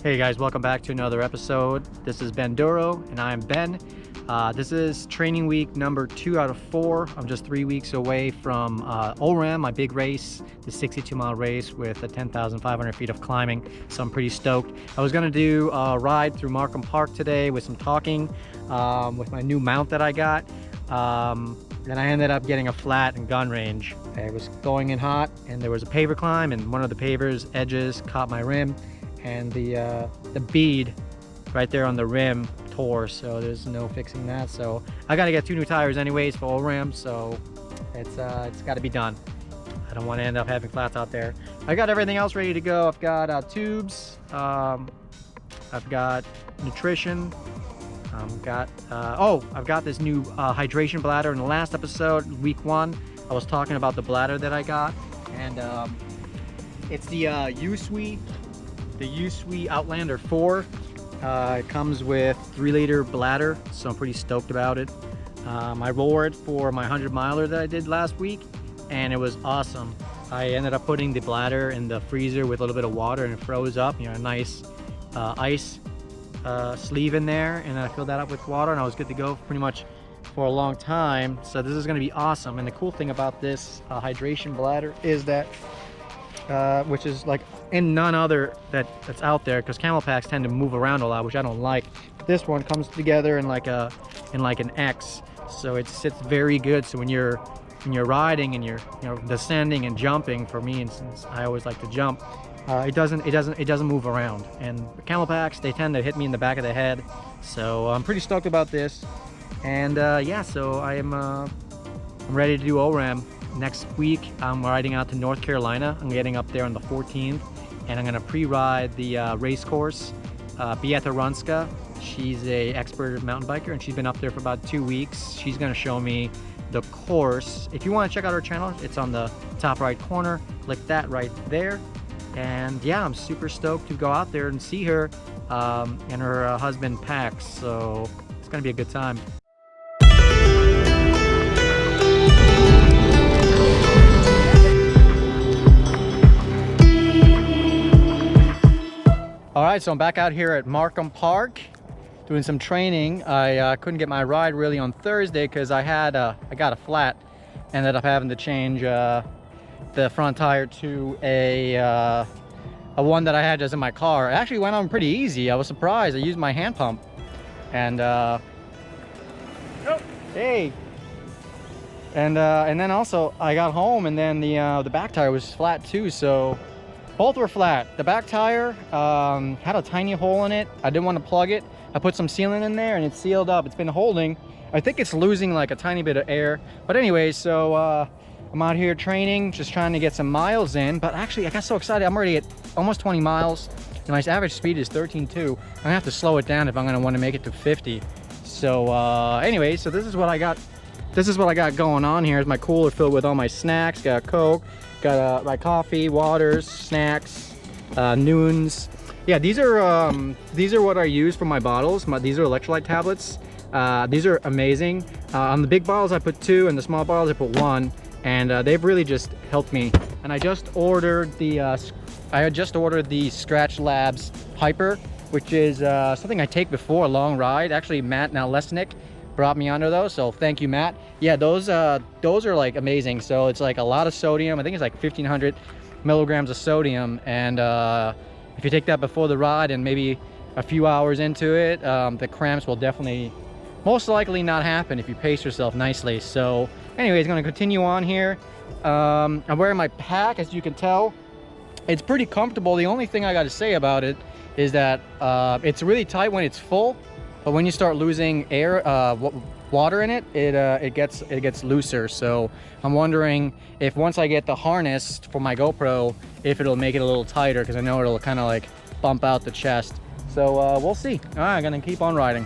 Hey guys, welcome back to another episode. This is Benduro and I'm Ben. This is training week number 2 out of 4. I'm just 3 weeks away from ORAMM, my big race, the 62-mile race with 10,500 feet of climbing. So I'm pretty stoked. I was gonna do a ride through Markham Park today with some talking with my new mount that I got. Then I ended up getting a flat and gun range. It was going in hot and there was a paver climb, and one of the paver's edges caught my rim, and the bead right there on the rim tore, so there's no fixing that. So I got to get 2 new tires anyways for ORAMM, so it's got to be done. I don't want to end up having flats out there. I got everything else ready to go. I've got tubes, I've got nutrition, I've got this new hydration bladder. In the last episode, week 1, I was talking about the bladder that I got, and it's the U-Sui Outlander 4. It comes with 3-liter bladder, so I'm pretty stoked about it. I wore it for my 100-miler that I did last week, and it was awesome. I ended up putting the bladder in the freezer with a little bit of water, and it froze up. You know, a nice ice sleeve in there, and then I filled that up with water, and I was good to go pretty much for a long time. So this is going to be awesome. And the cool thing about this hydration bladder is that which is like in none other that's out there, because camel packs tend to move around a lot, which I don't like. This one comes together in like an X, so it sits very good. So when you're riding and you're descending and jumping, for me instance, I always like to jump, it doesn't move around. And camel packs, they tend to hit me in the back of the head. So I'm pretty stoked about this. And yeah, so I'm ready to do ORAMM. Next week, I'm riding out to North Carolina. I'm getting up there on the 14th, and I'm gonna pre-ride the race course. Beata Runska, she's a expert mountain biker, and she's been up there for about 2 weeks. She's gonna show me the course. If you want to check out her channel, it's on the top right corner. Click that right there. And yeah, I'm super stoked to go out there and see her and her husband Pax. So it's gonna be a good time. All right, so I'm back out here at Markham Park doing some training. I couldn't get my ride really on Thursday because I got a flat. Ended up having to change the front tire to a one that I had just in my car. It actually went on pretty easy. I was surprised. I used my hand pump, and hey, and then also I got home, and then the back tire was flat too. So both were flat. The back tire had a tiny hole in it. I didn't want to plug it. I put some sealant in there and it's sealed up. It's been holding. I think it's losing like a tiny bit of air. But anyway, so I'm out here training, just trying to get some miles in. But actually, I got so excited. I'm already at almost 20 miles. And my average speed is 13.2. I'm gonna have to slow it down if I'm gonna want to make it to 50. So anyway, so this is what I got. This is what I got going on here. Is my cooler filled with all my snacks. Got a Coke. Got my coffee, waters, snacks, noons. Yeah, these are what I use for my bottles. These are electrolyte tablets. These are amazing. On the big bottles I put 2, and the small bottles I put 1, and they've really just helped me. And I just ordered the Scratch Labs Hyper, which is something I take before a long ride. Actually, Matt now Lesnick brought me under those, so thank you, Matt. Yeah, those are like amazing. So it's like a lot of sodium. I think it's like 1,500 milligrams of sodium, and if you take that before the ride and maybe a few hours into it, the cramps will definitely most likely not happen if you pace yourself nicely. So anyways, going to continue on here. I'm wearing my pack, as you can tell. It's pretty comfortable. The only thing I got to say about it is that it's really tight when it's full, but when you start losing air, water in it, it gets looser. So I'm wondering if once I get the harness for my GoPro, if it'll make it a little tighter, because I know it'll kind of like bump out the chest. So we'll see. All right, I'm gonna keep on riding.